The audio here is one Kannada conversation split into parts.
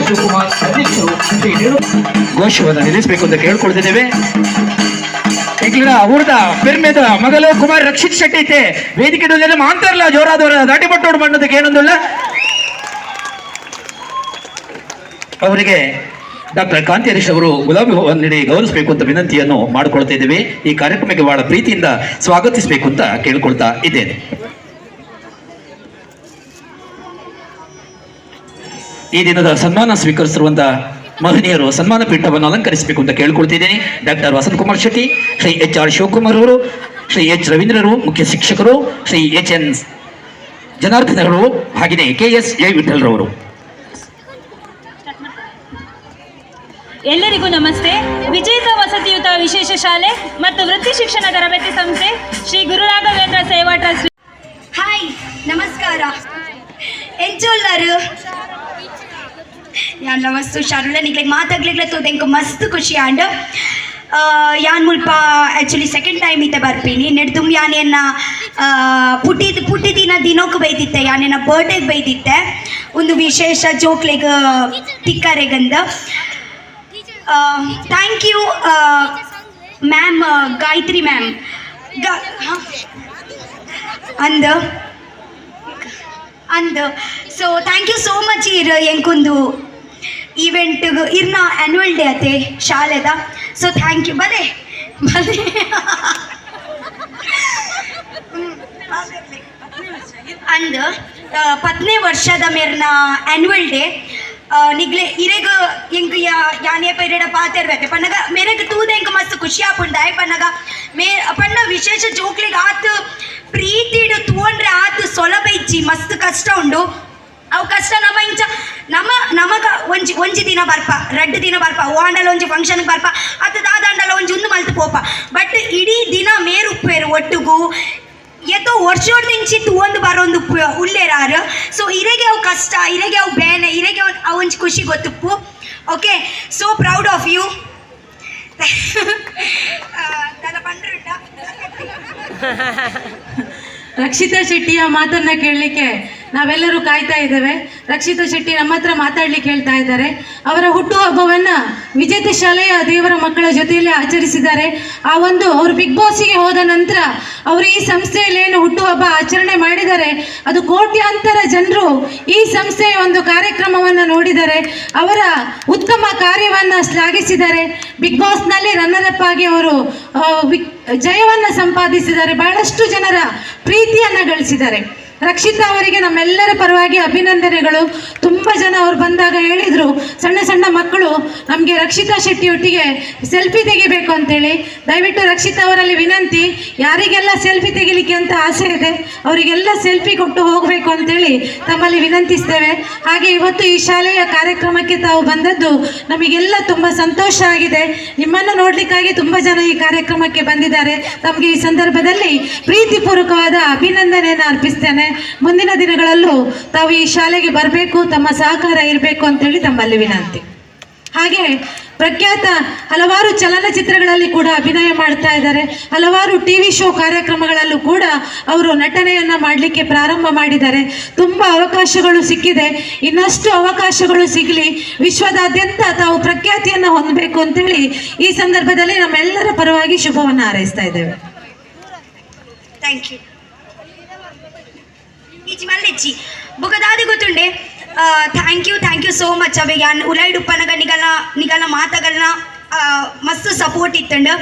ಶಿವಕುಮಾರ್ ಅಧ್ಯಕ್ಷರು ಘೋಷವನ್ನು ನಿಲ್ಲಿಸಬೇಕು ಅಂತ ಕೇಳ್ಕೊಳ್ತಿದ್ದೇವೆ. ಅವ್ರದ ಪೆರ್ಮೆದ ಮಗಲು ಕುಮಾರ್ ರಕ್ಷಿತ್ ಶೆಟ್ಟಿ ಐತೆ ವೇದಿಕೆ ಮಾಂತಾರಲ್ಲ ಜೋರಾದವರ ದಾಟಿ ಪಟ್ಟೋಡು ಮಾಡೋದಕ್ಕೆ ಏನೊಂದಿಲ್ಲ. ಅವರಿಗೆ ಡಾಕ್ಟರ್ ಕಾಂತಿ ಹರೀಶ್ ಅವರು ಗುಲಾಬಿ ಹೂವನ್ನು ನೀಡಿ ಗೌರವಿಸಬೇಕು ಅಂತ ವಿನಂತಿಯನ್ನು ಮಾಡಿಕೊಳ್ತಾ ಇದ್ದೇವೆ. ಈ ಕಾರ್ಯಕ್ರಮಕ್ಕೆ ಬಹಳ ಪ್ರೀತಿಯಿಂದ ಸ್ವಾಗತಿಸಬೇಕು ಅಂತ ಕೇಳ್ಕೊಳ್ತಾ ಇದ್ದೇನೆ. ಈ ದಿನದ ಸನ್ಮಾನ ಸ್ವೀಕರಿಸಿರುವಂತಹ ಮಹನೀಯರು ಸನ್ಮಾನ ಪೀಠವನ್ನು ಅಲಂಕರಿಸಬೇಕು ಅಂತ ಕೇಳ್ಕೊಳ್ತಿದ್ದೇನೆ. ಡಾಕ್ಟರ್ ವಸಂತ್ ಕುಮಾರ್ ಶೆಟ್ಟಿ, ಶ್ರೀ HR ಶಿವಕುಮಾರ್ ಅವರು, ಶ್ರೀ H ರವೀಂದ್ರರು ಮುಖ್ಯ ಶಿಕ್ಷಕರು, ಶ್ರೀ HN ಜನಾರ್ದನರು, ಹಾಗೆಯೇ KS A ವಿಠಲ್ರವರು. ಎಲ್ಲರಿಗೂ ನಮಸ್ತೆ. ವಿಜೇತ ವಸತಿಯುತ ವಿಶೇಷ ಶಾಲೆ ಮತ್ತು ವೃತ್ತಿ ಶಿಕ್ಷಣ ತರಬೇತಿ ಸಂಸ್ಥೆ ಶ್ರೀ ಗುರುರಾಘವೇಂದ್ರ ಸೇವಾ ಟ್ರಸ್ಟ್. ಹಾಯ್, ನಮಸ್ಕಾರ. ಎಂಚೋಲ್ಲರು ಯಾನ್ಲ ಮಸ್ತ್ ಹುಷಾರುಳ್ಳ ನಿಗ್ಲಿಗೆ ಮಾತಾಗ್ಲಿಕ್ಕೆ ತೋದೆಂಕ ಮಸ್ತ್ ಖುಷಿ ಆಂಡ್ ಯಾನ್ ಮುಲ್ಪ ಆ್ಯಕ್ಚುಲಿ ಸೆಕೆಂಡ್ ಟೈಮ್ ಇತ್ತೆ ಬರ್ಪೀನಿ ನೆಡ್ದು ಯಾನೇನ ಪುಟ್ಟಿದಿನ ದಿನಕ್ಕೆ ಬೈದಿತ್ತೆ, ಯಾನೇನ ಬರ್ಡೇಗೆ ಬೈದಿತ್ತೆ ಒಂದು ವಿಶೇಷ ಜೋಕ್ಲೆಗ್ ತಿಕ್ಕರೆಗಂದ. Thank you ma'am, Gayatri ma'am ಅಂದ so thank you so much ಇರ್ ಎಂಕೊಂದು ಈವೆಂಟ್ ಇರ್ನ ಆ್ಯನ್ಯುವಲ್ ಡೇ ಅತ್ತೆ ಶಾಲೆದ. So thank you. ಬಲೆ ಬಲೆ ಅಂದ್ 10ನೇ ವರ್ಷದ ಮೇರ್ನ ಆ್ಯನ್ಯುವಲ್ ಡೇ ನಿಗ್ಲೆ ಇರೆಗ ಎಂಕ್ ಯಾನೇ ಪೈರೆಡ ಪಾತಿರ್ಬೇಕು ಪನ್ನಗ ಮೇರೆಗೆ ತೂದ ಎಂಕ್ ಮಸ್ತ್ ಖುಷಿ ಆಪುಂಡಾಯ್ ಪನ್ನಗ ಪನ್ನ ವಿಶೇಷ ಜೋಕ್ಲಿಗೆ ಆತು ಪ್ರೀತಿಡು ತೂಂಡ್ರೆ ಆತು ಸೊಲಭ ಇಚ್ಚಿ ಮಸ್ತ್ ಕಷ್ಟ ಉಂಡು. ಅವು ಕಷ್ಟ ನಮಗ ಒಂಜಿ ದಿನ ಬರ್ಪ, 2 ದಿನ ಬರ್ಪ, ಓಂಡಲ ಒಂಜಿ ಫಂಕ್ಷನ್ಗೆ ಬರ್ಪ, ಅದು ದಾದಾಂಡಲ ಒಂಜಿ ಒಂದು ಮಲ್ತು ಪೋಪ. ಬಟ್ ಇಡೀ ದಿನ ಮೇರುಪ್ಪೇರು ಒಟ್ಟಿಗೂ ಎತ್ತೋ ವರ್ಷೋಡ್ದಿಂಚಿ ತೂಂದು ಬರೋಂದು ಉಳ್ಳೇರಾರು. ಸೊ ಇರೆಗೆ ಅವು ಕಷ್ಟ, ಇರೆಗೆ ಅವು ಬೇನೆ, ಇರೆಗೆ ಅವೊಂಜಿ ಖುಷಿ ಗೊತ್ತುಪ್ಪು. Okay, so proud of you. Rakshita ಶೆಟ್ಟಿಯ ಮಾತನ್ನ ಕೇಳಲಿಕ್ಕೆ ನಾವೆಲ್ಲರೂ ಕಾಯ್ತಾ ಇದ್ದೇವೆ. ರಕ್ಷಿತಾ ಶೆಟ್ಟಿ ನಮ್ಮ ಹತ್ರ ಮಾತಾಡ್ಲಿಕ್ಕೆ ಹೇಳ್ತಾ ಇದ್ದಾರೆ. ಅವರ ಹುಟ್ಟುಹಬ್ಬವನ್ನು ವಿಜೇತ ಶಾಲೆಯ ದೇವರ ಮಕ್ಕಳ ಜೊತೆಯಲ್ಲಿ ಆಚರಿಸಿದ್ದಾರೆ. ಅವರು ಬಿಗ್ ಬಾಸ್ಗೆ ಹೋದ ನಂತರ ಅವರು ಈ ಸಂಸ್ಥೆಯಲ್ಲಿ ಏನು ಹುಟ್ಟುಹಬ್ಬ ಆಚರಣೆ ಮಾಡಿದ್ದಾರೆ, ಅದು ಕೋಟ್ಯಾಂತರ ಜನರು ಈ ಸಂಸ್ಥೆಯ ಒಂದು ಕಾರ್ಯಕ್ರಮವನ್ನು ನೋಡಿದ್ದಾರೆ. ಅವರ ಉತ್ತಮ ಕಾರ್ಯವನ್ನು ಶ್ಲಾಘಿಸಿದ್ದಾರೆ. ಬಿಗ್ ಬಾಸ್ನಲ್ಲಿ ರನ್ನರ್ ಅಪ್ ಆಗಿ ಅವರು ಜಯವನ್ನು ಸಂಪಾದಿಸಿದ್ದಾರೆ. ಬಹಳಷ್ಟು ಜನರ ಪ್ರೀತಿಯನ್ನು ಗಳಿಸಿದ್ದಾರೆ. ರಕ್ಷಿತಾ ಅವರಿಗೆ ನಮ್ಮೆಲ್ಲರ ಪರವಾಗಿ ಅಭಿನಂದನೆಗಳು. ತುಂಬ ಜನ ಅವ್ರು ಬಂದಾಗ ಹೇಳಿದರು, ಸಣ್ಣ ಸಣ್ಣ ಮಕ್ಕಳು ನಮಗೆ ರಕ್ಷಿತಾ ಶೆಟ್ಟಿಯೊಟ್ಟಿಗೆ ಸೆಲ್ಫಿ ತೆಗಿಬೇಕು ಅಂತೇಳಿ. ದಯವಿಟ್ಟು ರಕ್ಷಿತಾ ಅವರಲ್ಲಿ ವಿನಂತಿ, ಯಾರಿಗೆಲ್ಲ ಸೆಲ್ಫಿ ತೆಗಿಲಿಕ್ಕೆ ಅಂತ ಆಸೆ ಇದೆ ಅವರಿಗೆಲ್ಲ ಸೆಲ್ಫಿ ಕೊಟ್ಟು ಹೋಗಬೇಕು ಅಂತೇಳಿ ತಮ್ಮಲ್ಲಿ ವಿನಂತಿಸ್ತೇವೆ. ಹಾಗೆ ಇವತ್ತು ಈ ಶಾಲೆಯ ಕಾರ್ಯಕ್ರಮಕ್ಕೆ ತಾವು ಬಂದದ್ದು ನಮಗೆಲ್ಲ ತುಂಬ ಸಂತೋಷ ಆಗಿದೆ. ನಿಮ್ಮನ್ನು ನೋಡಲಿಕ್ಕಾಗಿ ತುಂಬ ಜನ ಈ ಕಾರ್ಯಕ್ರಮಕ್ಕೆ ಬಂದಿದ್ದಾರೆ. ತಮಗೆ ಈ ಸಂದರ್ಭದಲ್ಲಿ ಪ್ರೀತಿಪೂರ್ವಕವಾದ ಅಭಿನಂದನೆಯನ್ನು ಅರ್ಪಿಸ್ತೇನೆ. ಮುಂದಿನ ದಿನಗಳಲ್ಲೂ ತಾವು ಈ ಶಾಲೆಗೆ ಬರಬೇಕು, ತಮ್ಮ ಸಹಕಾರ ಇರಬೇಕು ಅಂತೇಳಿ ತಮ್ಮಲ್ಲಿ ವಿನಂತಿ. ಹಾಗೆ ಪ್ರಖ್ಯಾತ ಹಲವಾರು ಚಲನಚಿತ್ರಗಳಲ್ಲಿ ಕೂಡ ಅಭಿನಯ ಮಾಡ್ತಾ ಇದ್ದಾರೆ. ಹಲವಾರು TV ಶೋ ಕಾರ್ಯಕ್ರಮಗಳಲ್ಲೂ ಕೂಡ ಅವರು ನಟನೆಯನ್ನು ಮಾಡಲಿಕ್ಕೆ ಪ್ರಾರಂಭ ಮಾಡಿದ್ದಾರೆ. ತುಂಬ ಅವಕಾಶಗಳು ಸಿಕ್ಕಿದೆ. ಇನ್ನಷ್ಟು ಅವಕಾಶಗಳು ಸಿಗಲಿ, ವಿಶ್ವದಾದ್ಯಂತ ತಾವು ಪ್ರಖ್ಯಾತಿಯನ್ನು ಹೊಂದಬೇಕು ಅಂತೇಳಿ ಈ ಸಂದರ್ಭದಲ್ಲಿ ನಮ್ಮೆಲ್ಲರ ಪರವಾಗಿ ಶುಭವನ್ನು ಹಾರೈಸ್ತಾ ಇದ್ದೇವೆ. Thank you. ಈಚಿ ಮಲ್ಲೆಚ್ಚಿ ಬುಗದಾದಿ ಗೊತ್ತುಂಡೆ. Thank you so much. ಅವೆ ಯಾನ್ ಉಲೈಡುಪ್ಪನಗ ನಿಗಲ ಮಾತಗಳನ್ನ ಮಸ್ತ್ ಸಪೋರ್ಟ್ ಇತ್ತಂಡು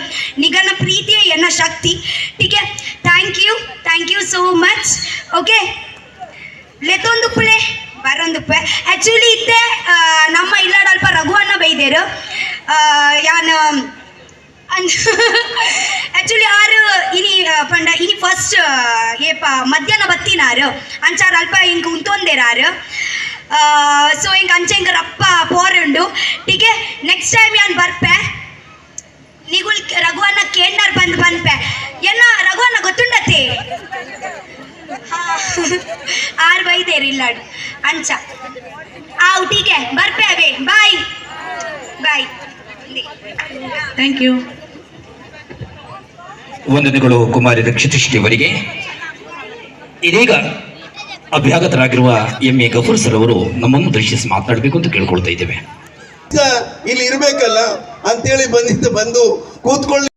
ನಿಗನ ಪ್ರೀತಿಯ ಎನ್ನ ಶಕ್ತಿ. ಟೀಕೆ, thank you so much. Okay, ಲೆತ್ತೊಂದುಪ್ಪುಳೆ ಬರೊಂದುಪ್ಪೆ ಆ್ಯಕ್ಚುಲಿ ಇತ್ತೆ ನಮ್ಮ ಇಲ್ಲಾಡ ಅಲ್ಪ ರಘುವನ್ನ ಬೈದೇರು ಯಾನ್ ಆ್ಯಕ್ಚುಲಿ ಆರು ಇನಿ ಫಸ್ಟ್ ಏಪ ಮಧ್ಯಾಹ್ನ ಬತ್ತಿನಾರು ಅಂಚಾರು ಅಲ್ಪ ಹಿಂಗೆ ಉಂತೊಂದೇರಾರು. ಸೊ ಹಿಂಗೆ ಅಂಚೆ ಹಿಂಗೆ ರಪ್ಪ ಪೋರುಂಡು. ಟೀಕೆ, ನೆಕ್ಸ್ಟ್ ಟೈಮ್ ಯಾನ್ ಬರ್ಪೆ ನಿಗುಲ್ ರಘುವನ್ನ ಕೇಂಡರ್ ಬಂದ್ಪೆ ಎನ್ನ ರಘುವನ್ನ ಗೊತ್ತುಂಡತೆ ಆರು ಬೈದೇರು ಇಲ್ಲಾಡು ಅಂಚ ಟೀಕೆ ಬರ್ಪೆ ಅವೇ. ಬಾಯ್. Thank you. ವಂದನೆಗಳು ಕುಮಾರಿ ರಕ್ಷಿತ ಶೆಟ್ಟಿ ಅವರಿಗೆ. ಇದೀಗ ಅಭ್ಯಾಗತರಾಗಿರುವ ಎಂ.ಎ. ಗಫೂರ್ ಸರ್ ಅವರು ನಮ್ಮನ್ನು ದರ್ಶಿಸಿ ಮಾತನಾಡಬೇಕು ಅಂತ ಕೇಳ್ಕೊಳ್ತಾ ಇದ್ದೇವೆ. ಇಲ್ಲಿ ಇರ್ಬೇಕಲ್ಲ ಅಂತೇಳಿ ಬಂದು ಕೂತ್ಕೊಳ್ಳಿ.